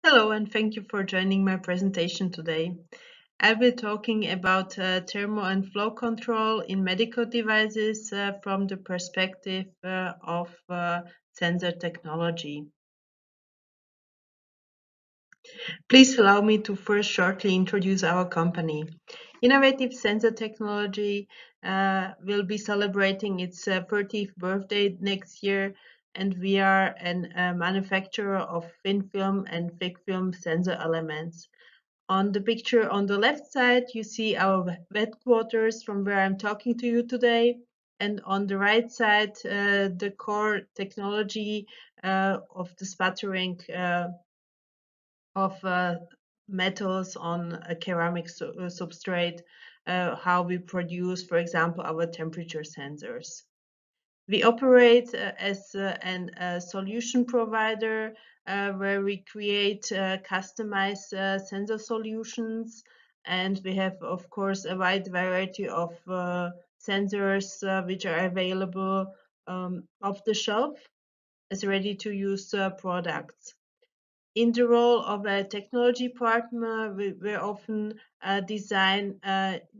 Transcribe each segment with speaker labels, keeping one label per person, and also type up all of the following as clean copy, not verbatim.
Speaker 1: Hello, and thank you for joining my presentation today. I'll be talking about thermo and flow control in medical devices from the perspective of sensor technology. Please allow me to first shortly introduce our company. Innovative Sensor Technology will be celebrating its 30th birthday next year, and we are a manufacturer of thin film and thick film sensor elements. On the picture on the left side, you see our headquarters from where I'm talking to you today. And on the right side, the core technology of the sputtering of metals on a ceramic substrate, how we produce, for example, our temperature sensors. We operate as a solution provider where we create customized sensor solutions, and we have, of course, a wide variety of sensors which are available off the shelf as ready-to-use products. In the role of a technology partner, we often design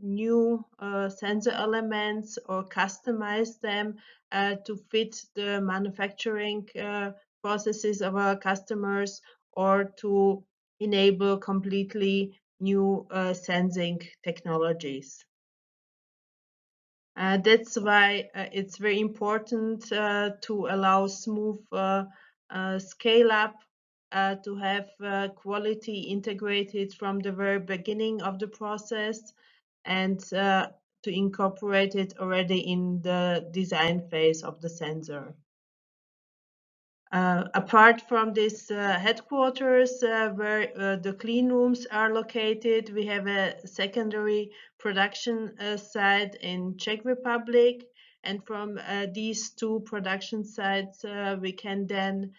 Speaker 1: new sensor elements or customize them to fit the manufacturing processes of our customers or to enable completely new sensing technologies. That's why it's very important to allow smooth scale up, to have quality integrated from the very beginning of the process, and to incorporate it already in the design phase of the sensor. Apart from this headquarters where the clean rooms are located, we have a secondary production site in Czech Republic, and from these two production sites we can then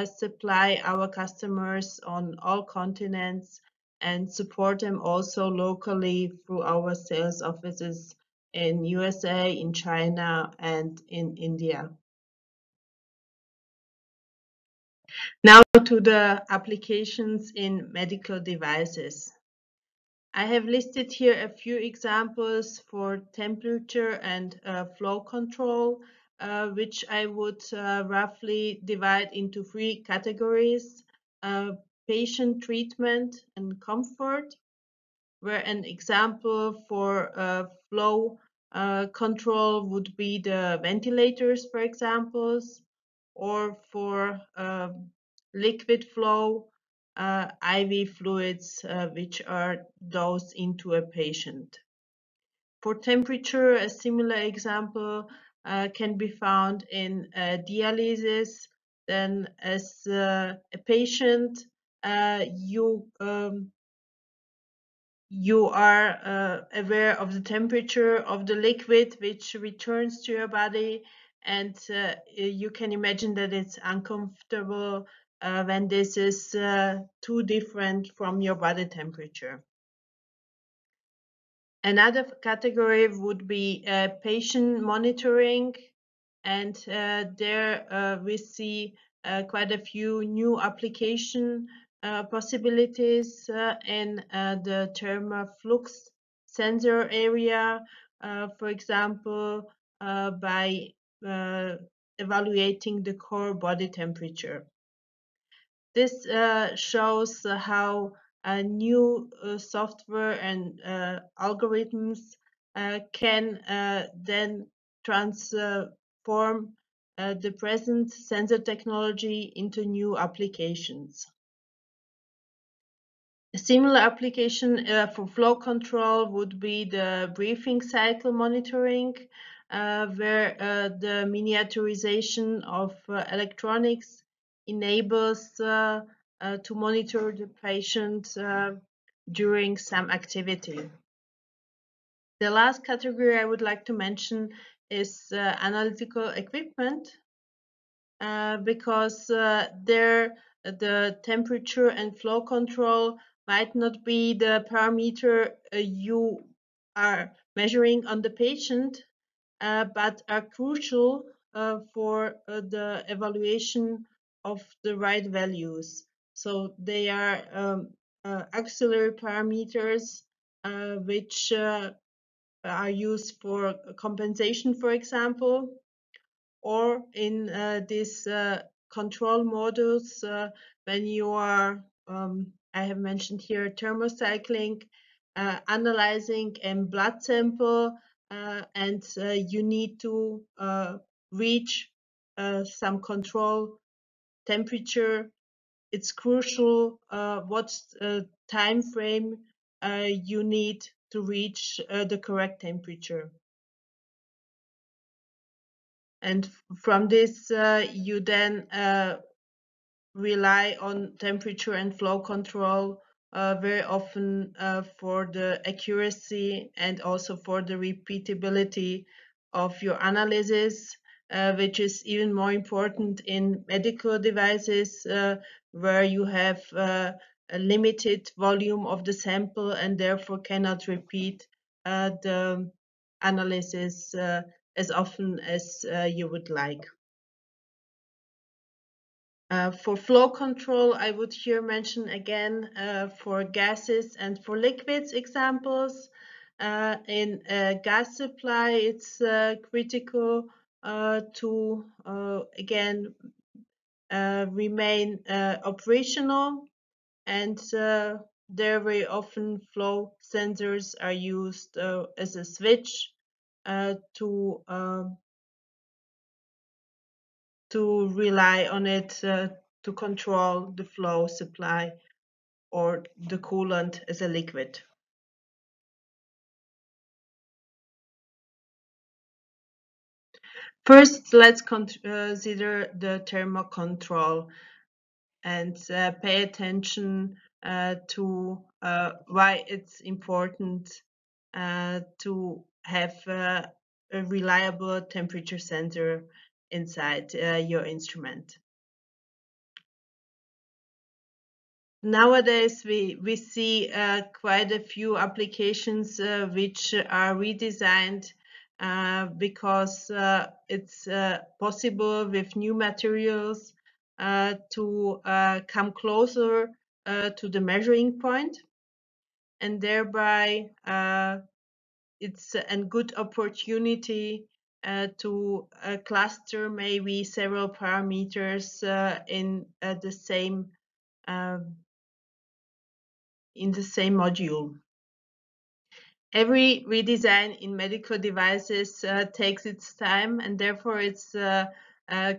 Speaker 1: supply our customers on all continents and support them also locally through our sales offices in USA, in China, and in India. Now to the applications in medical devices. I have listed here a few examples for temperature and flow control, which I would roughly divide into three categories: patient treatment and comfort, where an example for flow control would be the ventilators, for examples, or for liquid flow, IV fluids, which are dosed into a patient. For temperature, a similar example can be found in dialysis. Then, as a patient, you are aware of the temperature of the liquid which returns to your body, and you can imagine that it's uncomfortable when this is too different from your body temperature. Another category would be patient monitoring, and there we see quite a few new application possibilities in the thermoflux sensor area, for example, by evaluating the core body temperature. This shows how new software and algorithms can then transform the present sensor technology into new applications. A similar application for flow control would be the breathing cycle monitoring, where the miniaturization of electronics enables to monitor the patient during some activity. The last category I would like to mention is analytical equipment, because there the temperature and flow control might not be the parameter you are measuring on the patient, but are crucial for the evaluation of the right values. So they are auxiliary parameters which are used for compensation, for example, or in this control modus when you are, I have mentioned here, thermocycling, analyzing a blood sample, and you need to reach some control temperature. It's crucial what time frame you need to reach the correct temperature. And from this, you then rely on temperature and flow control very often for the accuracy and also for the repeatability of your analysis, which is even more important in medical devices where you have a limited volume of the sample and therefore cannot repeat the analysis as often as you would like. For flow control, I would here mention again for gases and for liquids examples. In gas supply, it's critical to again remain operational, and there very often flow sensors are used as a switch to rely on it to control the flow supply or the coolant as a liquid. First, let's consider the thermal control and pay attention to why it's important to have a reliable temperature sensor inside your instrument. Nowadays, we see quite a few applications which are redesigned because it's possible with new materials to come closer to the measuring point, and thereby it's a good opportunity to cluster maybe several parameters in the same module. Every redesign in medical devices takes its time, and therefore it's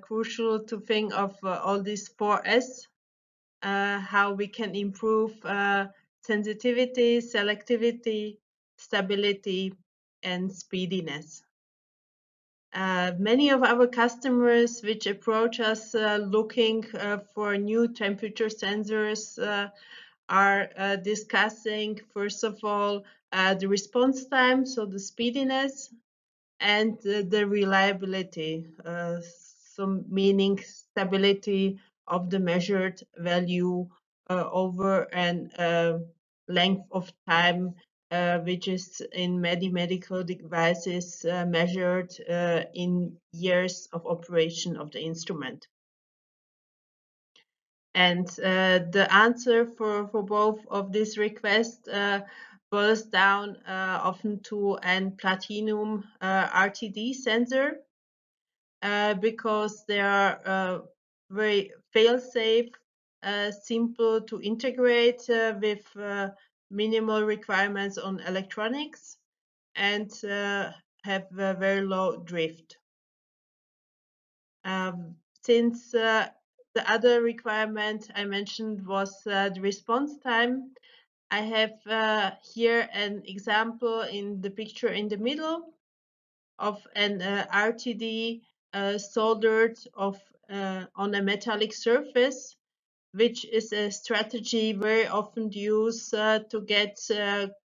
Speaker 1: crucial to think of all these 4S, how we can improve sensitivity, selectivity, stability, and speediness. Many of our customers which approach us looking for new temperature sensors are discussing, first of all, the response time, so the speediness, and the reliability, so meaning stability of the measured value over an length of time which is in many medical devices measured in years of operation of the instrument. And the answer for both of these requests boils down often to an platinum RTD sensor because they are very fail-safe, simple to integrate with minimal requirements on electronics, and have a very low drift. Since the other requirement I mentioned was the response time, I have here an example in the picture in the middle of an RTD soldered on a metallic surface, which is a strategy very often used to get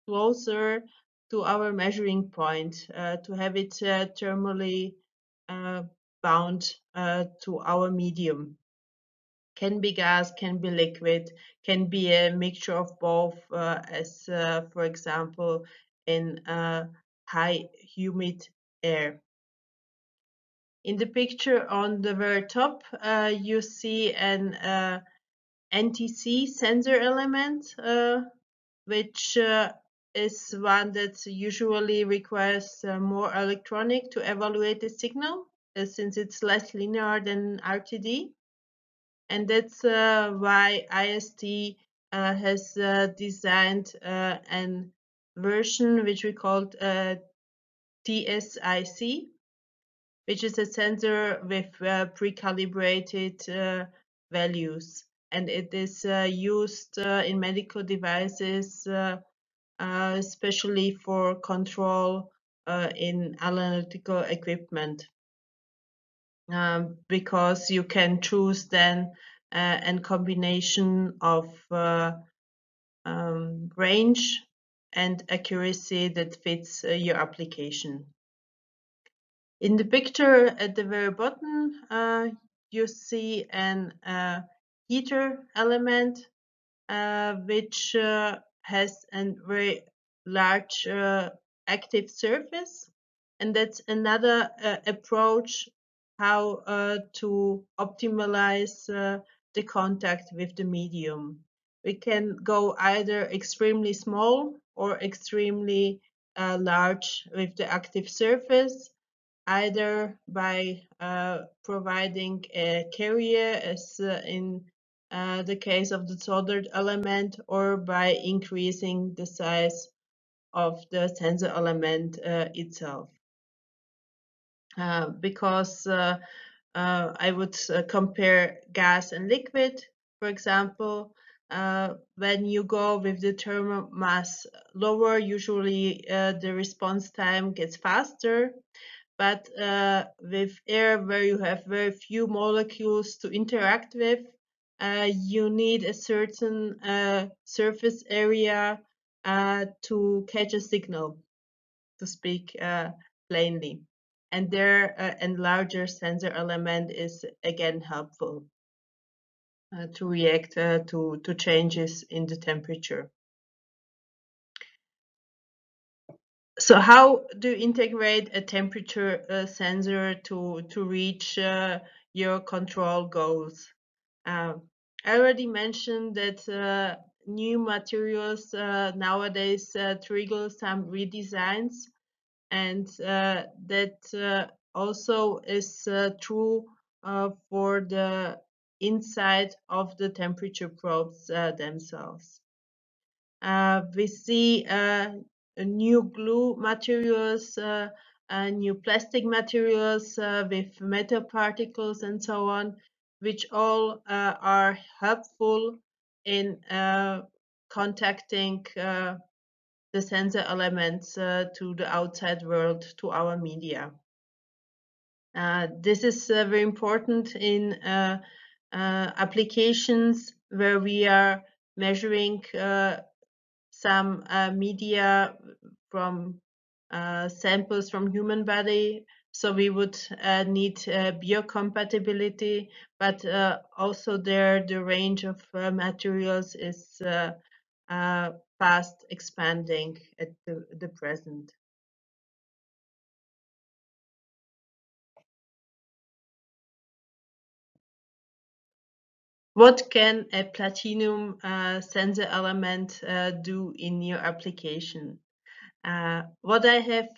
Speaker 1: closer to our measuring point, to have it thermally bound to our medium. Can be gas, can be liquid, can be a mixture of both, as for example in high humid air. In the picture on the very top, you see an NTC sensor element, which is one that usually requires more electronic to evaluate the signal, since it's less linear than RTD. And that's why IST has designed an version which we called TSIC, which is a sensor with pre-calibrated values. And it is used in medical devices, especially for control in analytical equipment, because you can choose then a combination of range and accuracy that fits your application. In the picture at the very bottom, you see an heater element which has a very large active surface, and that's another approach how to optimize the contact with the medium. We can go either extremely small or extremely large with the active surface, either by providing a carrier, as in the case of the soldered element, or by increasing the size of the sensor element itself. Because I would compare gas and liquid. For example, when you go with the thermal mass lower, usually the response time gets faster. But with air, where you have very few molecules to interact with, you need a certain surface area to catch a signal, to speak plainly. And there, a larger sensor element is again helpful to react to changes in the temperature. So how do you integrate a temperature sensor to reach your control goals? I already mentioned that new materials nowadays trigger some redesigns, and that also is true for the inside of the temperature probes themselves. We see new glue materials, new plastic materials with metal particles and so on, which all are helpful in contacting the sensor elements to the outside world, to our media. This is very important in applications where we are measuring some media from samples from human body. So we would need biocompatibility, but also there the range of materials is fast expanding at the present. What can a platinum sensor element do in your application? What I have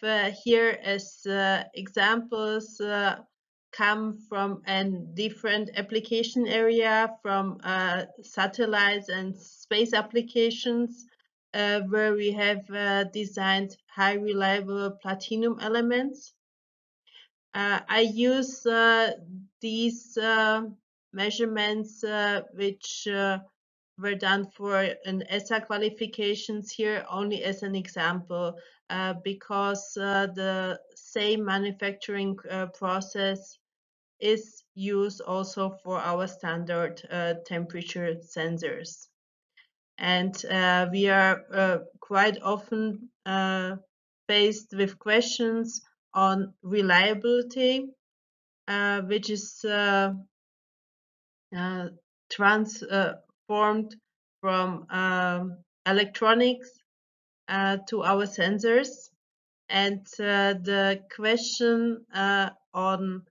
Speaker 1: here as examples come from a different application area, from satellites and space applications, where we have designed high reliable platinum elements. I use these measurements which were done for an ESA qualifications here only as an example, because the same manufacturing process is used also for our standard temperature sensors. And we are quite often faced with questions on reliability, which is transformed from electronics to our sensors. And the question on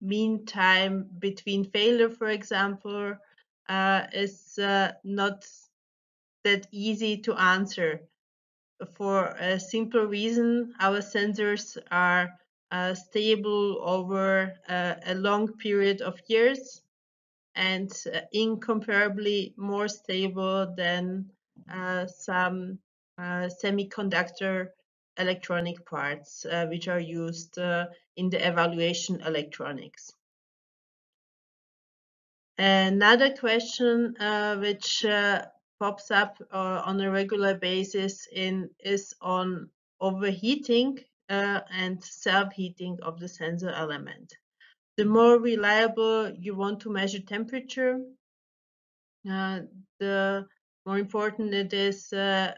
Speaker 1: mean time between failure, for example, is not that easy to answer. For a simple reason, our sensors are stable over a long period of years and incomparably more stable than some semiconductor electronic parts which are used in the evaluation electronics. Another question which pops up on a regular basis is on overheating and self-heating of the sensor element. The more reliable you want to measure temperature, the more important it is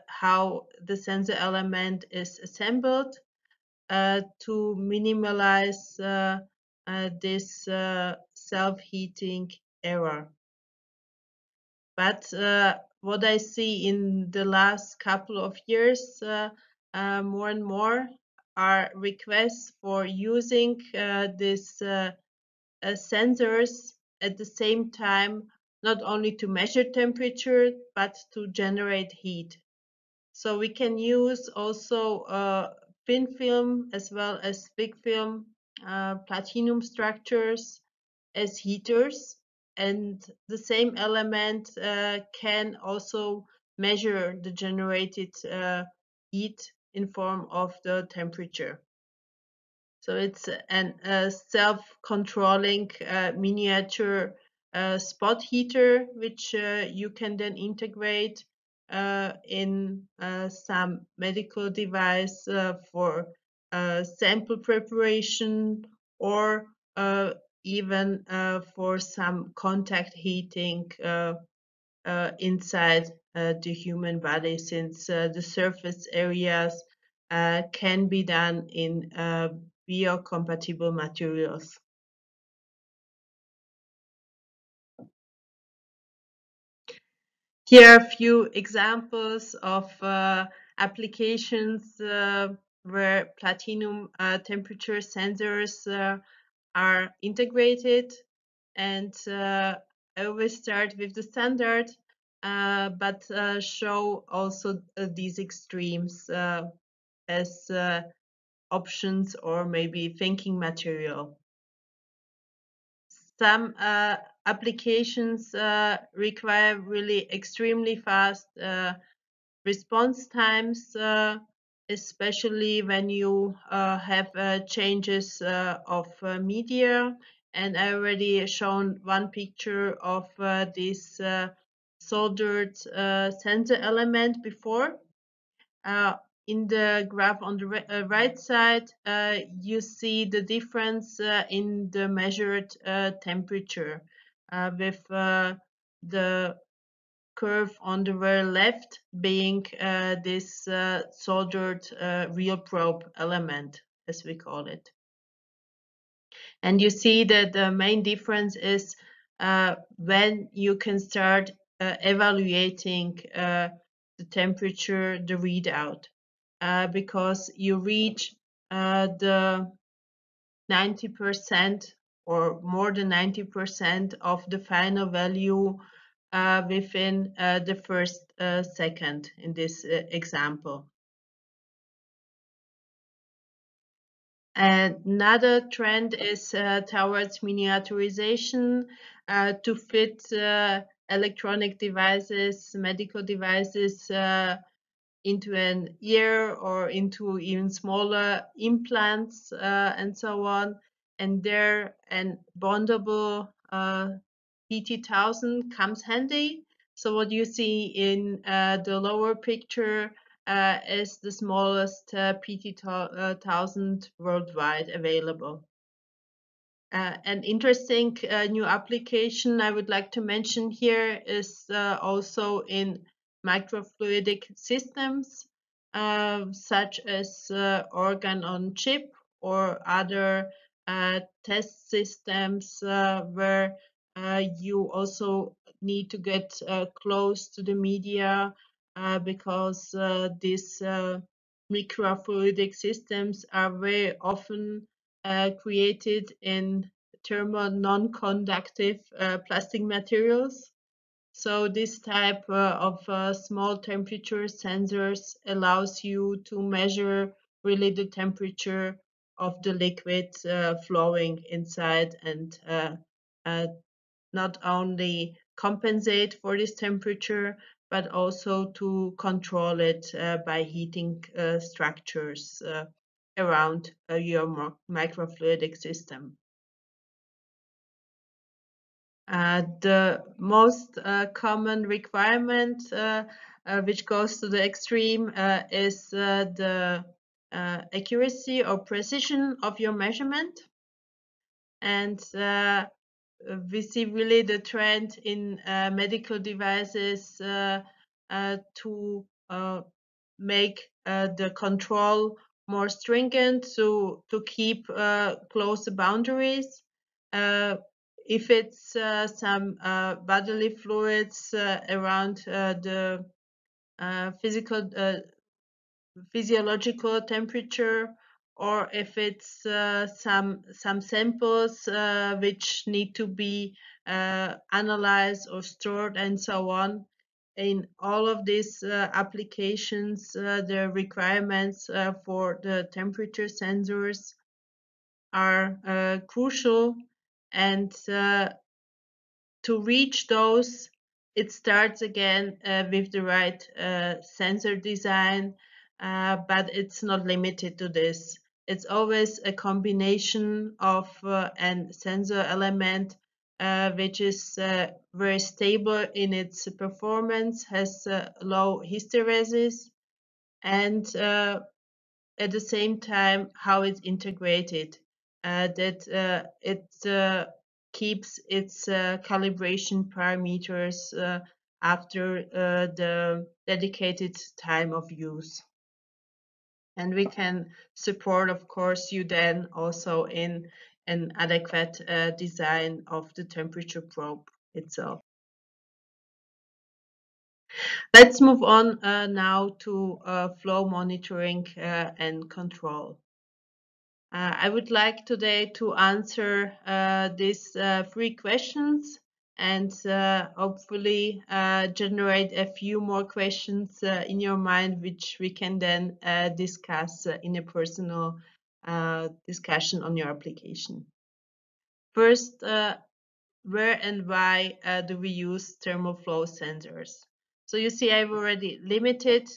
Speaker 1: how the sensor element is assembled to minimize this self-heating error. But what I see in the last couple of years, more and more are requests for using these sensors at the same time, not only to measure temperature, but to generate heat. So we can use also thin film as well as thick film platinum structures as heaters, and the same element can also measure the generated heat in form of the temperature. So it's a self-controlling miniature spot heater, which you can then integrate in some medical device for sample preparation, or even for some contact heating inside the human body, since the surface areas can be done in biocompatible materials. Here are a few examples of applications where platinum temperature sensors are integrated, and I always start with the standard, but show also these extremes as options or maybe thinking material. Some applications require really extremely fast response times, especially when you have changes of media. And I already shown one picture of this soldered sensor element before. In the graph on the right side, you see the difference in the measured temperature with the curve on the very left being this soldered real probe element, as we call it. And you see that the main difference is when you can start evaluating the temperature, the readout, because you reach the 90% or more than 90% of the final value within the first second in this example. Another trend is towards miniaturization to fit electronic devices, medical devices into an ear or into even smaller implants and so on. And there an bondable PT1000 comes handy. So what you see in the lower picture is the smallest PT1000 worldwide available. An interesting new application I would like to mention here is also in microfluidic systems, such as organ on chip or other test systems where you also need to get close to the media because these microfluidic systems are very often created in thermal non-conductive plastic materials. So this type of small temperature sensors allows you to measure really the temperature of the liquid flowing inside, and uh, not only compensate for this temperature, but also to control it by heating structures around your microfluidic system. The most common requirement, which goes to the extreme, is the accuracy or precision of your measurement. And we see really the trend in medical devices to make the control more stringent, to keep closer boundaries. If it's some bodily fluids around the physical physiological temperature, or if it's some samples which need to be analyzed or stored and so on. In all of these applications, the requirements for the temperature sensors are crucial, and to reach those, it starts again with the right sensor design, but it's not limited to this. It's always a combination of an sensor element which is very stable in its performance, has low hysteresis, and at the same time how it's integrated, that it keeps its calibration parameters after the dedicated time of use. And we can support, of course, you then also in an adequate design of the temperature probe itself. Let's move on now to flow monitoring and control. I would like today to answer these three questions, and hopefully generate a few more questions in your mind, which we can then discuss in a personal discussion on your application. First, where and why do we use thermal flow sensors? So you see, I've already limited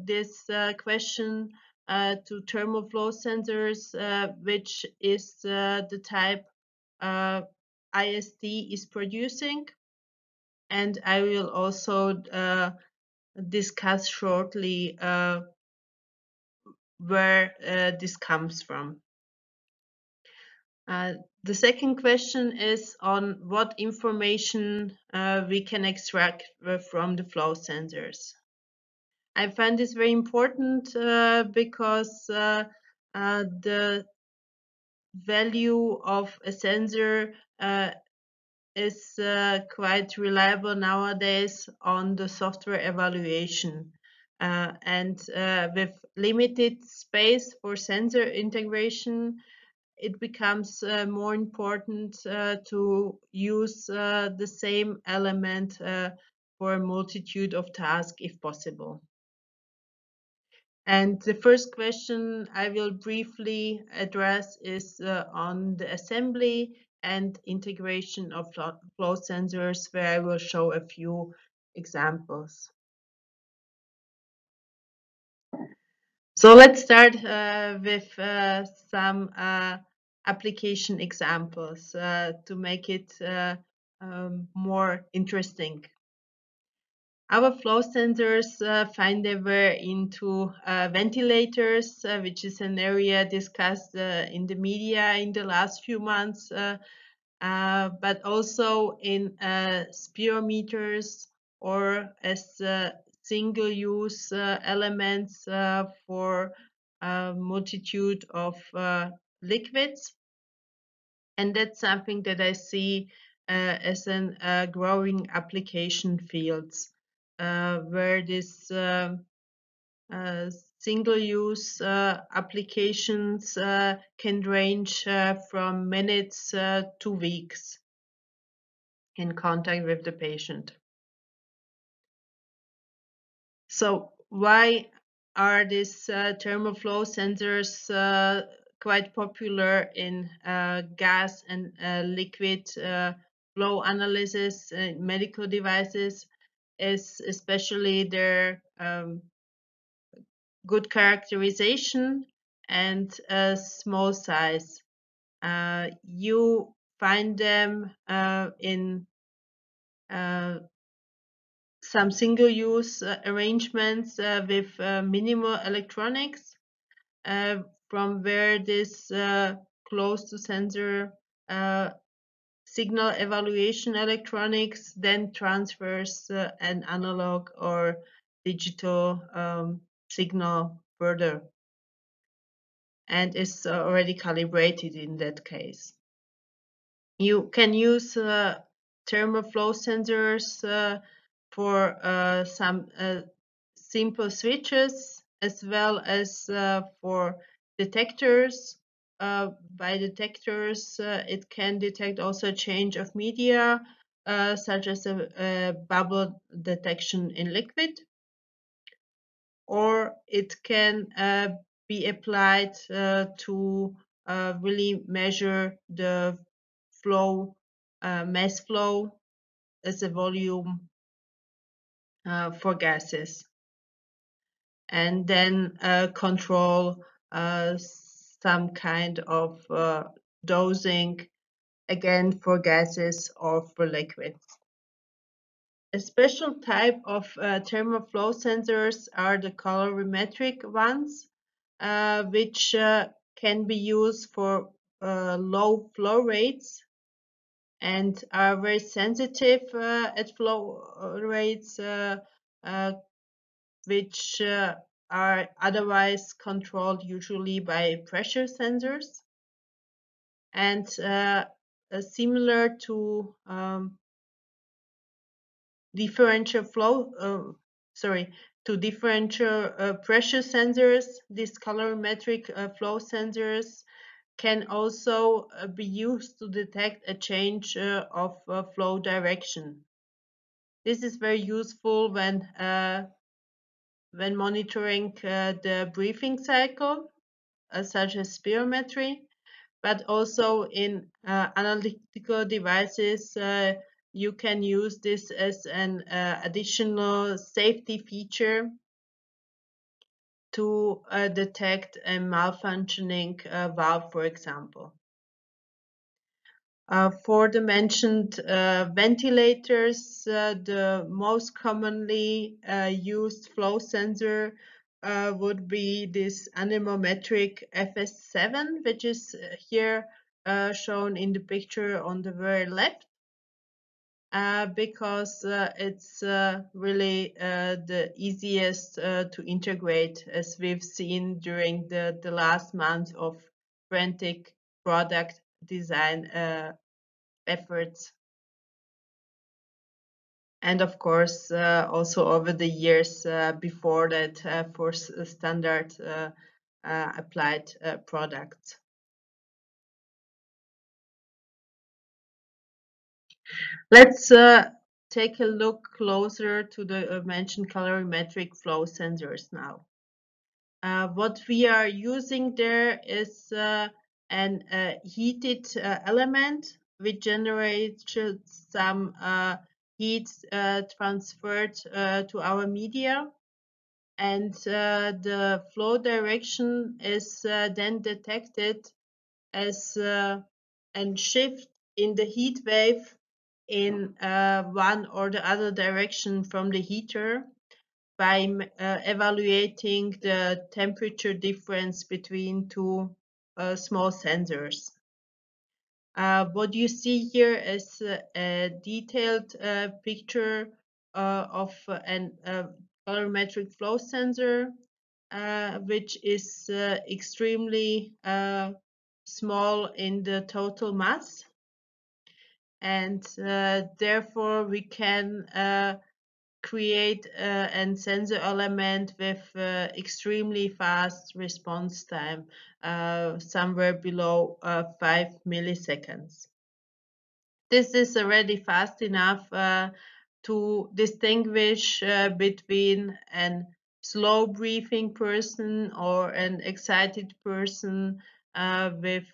Speaker 1: this question to thermal flow sensors, which is the type ISD is producing. And I will also discuss shortly where this comes from. The second question is on what information we can extract from the flow sensors. I find this very important because the value of a sensor is quite reliable nowadays on the software evaluation. And with limited space for sensor integration, it becomes more important to use the same element for a multitude of tasks if possible. And the first question I will briefly address is on the assembly and integration of flow sensors, where I will show a few examples. So let's start with some application examples to make it more interesting. Our flow sensors find their way into ventilators, which is an area discussed in the media in the last few months, but also in spirometers, or as single-use elements for a multitude of liquids. And that's something that I see as a growing application fields, where this single-use applications can range from minutes to weeks in contact with the patient. So why are these thermal flow sensors quite popular in gas and liquid flow analysis in medical devices? Is especially their good characterization and small size. You find them in some single-use arrangements with minimal electronics, uh, from where this close to sensor uh, signal evaluation electronics then transfers an analog or digital signal further and is already calibrated in that case. You can use thermal flow sensors for some simple switches as well as for detectors. By detectors, it can detect also change of media, such as a bubble detection in liquid, or it can be applied to really measure the flow, mass flow as a volume for gases, and then control some kind of dosing, again for gases or for liquids. A special type of thermal flow sensors are the colorimetric ones, which can be used for low flow rates and are very sensitive at flow rates uh, which are otherwise controlled usually by pressure sensors. And similar to differential flow, to differential pressure sensors, these colorimetric flow sensors can also be used to detect a change of flow direction. This is very useful when monitoring the breathing cycle, such as spirometry, but also in analytical devices, you can use this as an additional safety feature to detect a malfunctioning valve, for example. For the mentioned ventilators, the most commonly used flow sensor would be this anemometric FS7, which is here shown in the picture on the very left, because it's really the easiest to integrate, as we've seen during the last month of frantic product design efforts. And of course, also over the years before that for standard applied products. Let's take a look closer to the mentioned colorimetric flow sensors now. What we are using there is an heated element which generates some heat transferred to our media, and the flow direction is then detected as a shift in the heat wave in one or the other direction from the heater by evaluating the temperature difference between two small sensors. What you see here is a detailed picture of an colorimetric flow sensor, which is extremely small in the total mass, and therefore we can create a sensor element with extremely fast response time, somewhere below 5 milliseconds. This is already fast enough to distinguish between an slow breathing person or an excited person with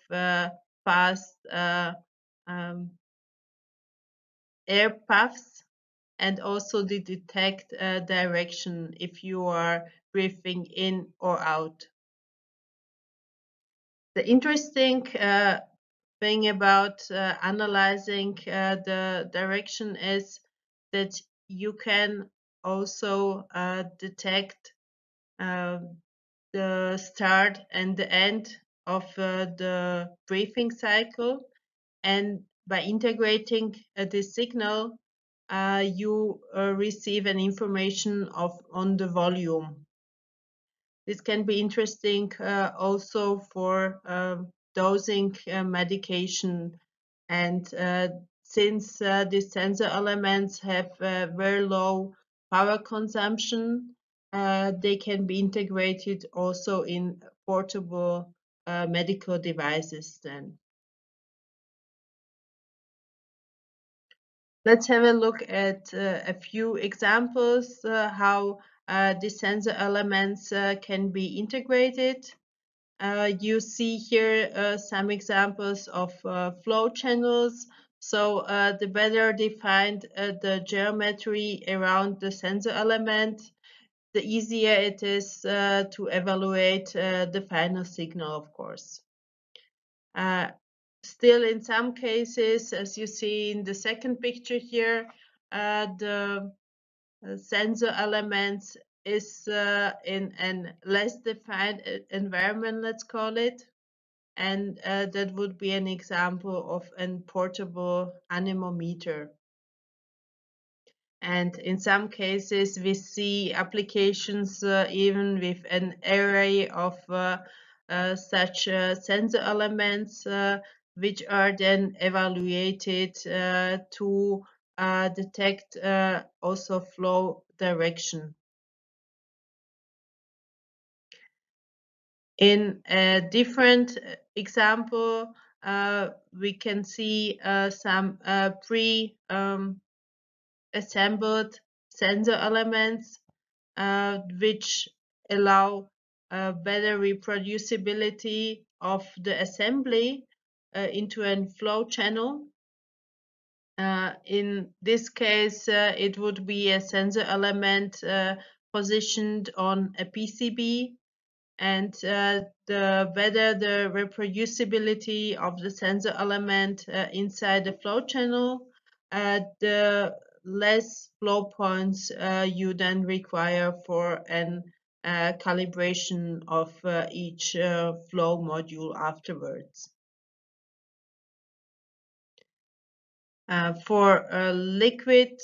Speaker 1: fast um, air puffs, and also to detect direction if you are breathing in or out. The interesting thing about analyzing the direction is that you can also detect uh, the start and the end of the breathing cycle, and by integrating this signal you receive an information on the volume. This can be interesting also for dosing medication, and since these sensor elements have very low power consumption, they can be integrated also in portable medical devices then. Let's have a look at a few examples how the sensor elements can be integrated. You see here some examples of flow channels. So the better defined the geometry around the sensor element, the easier it is to evaluate the final signal, of course. Still, in some cases, as you see in the second picture here, the sensor elements is in a less defined environment, let's call it. And that would be an example of a portable anemometer. And in some cases, we see applications even with an array of such sensor elements, which are then evaluated to detect also flow direction. In a different example, we can see some assembled sensor elements which allow better reproducibility of the assembly into a flow channel. In this case, it would be a sensor element positioned on a PCB, and the better the reproducibility of the sensor element inside the flow channel, the less flow points you then require for an calibration of each flow module afterwards. For liquid,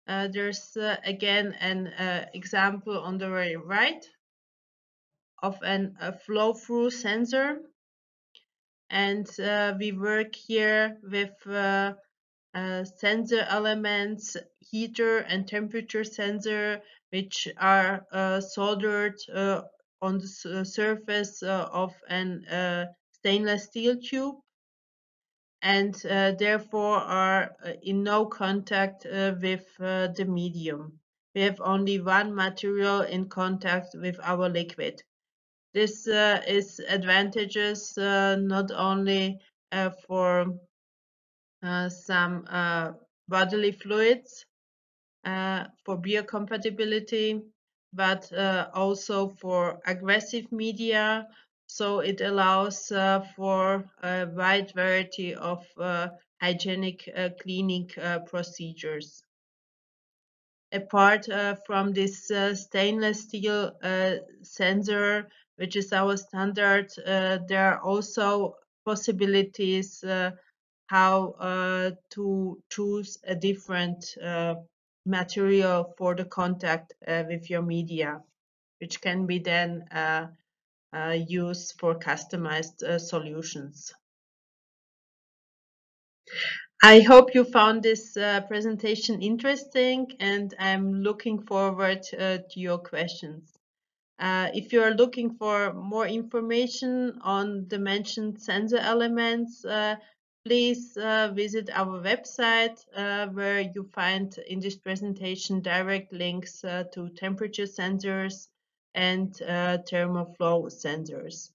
Speaker 1: there's again an example on the very right of a flow-through sensor, and we work here with sensor elements, heater and temperature sensor, which are soldered on the surface of an stainless steel tube, and therefore are in no contact with the medium. We have only one material in contact with our liquid. This is advantageous not only for some bodily fluids for biocompatibility, but also for aggressive media. So it allows for a wide variety of hygienic cleaning procedures. Apart from this stainless steel sensor, which is our standard, there are also possibilities how to choose a different material for the contact with your media, which can be then used for customized solutions. I hope you found this presentation interesting, and I'm looking forward to your questions. If you are looking for more information on the mentioned sensor elements, please visit our website where you find in this presentation direct links to temperature sensors and thermal flow sensors.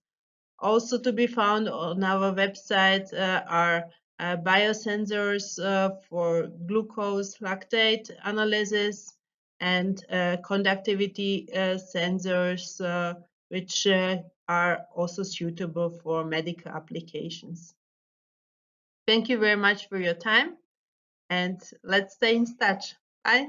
Speaker 1: Also to be found on our website are biosensors for glucose lactate analysis and conductivity sensors which are also suitable for medical applications. Thank you very much for your time and let's stay in touch. Bye.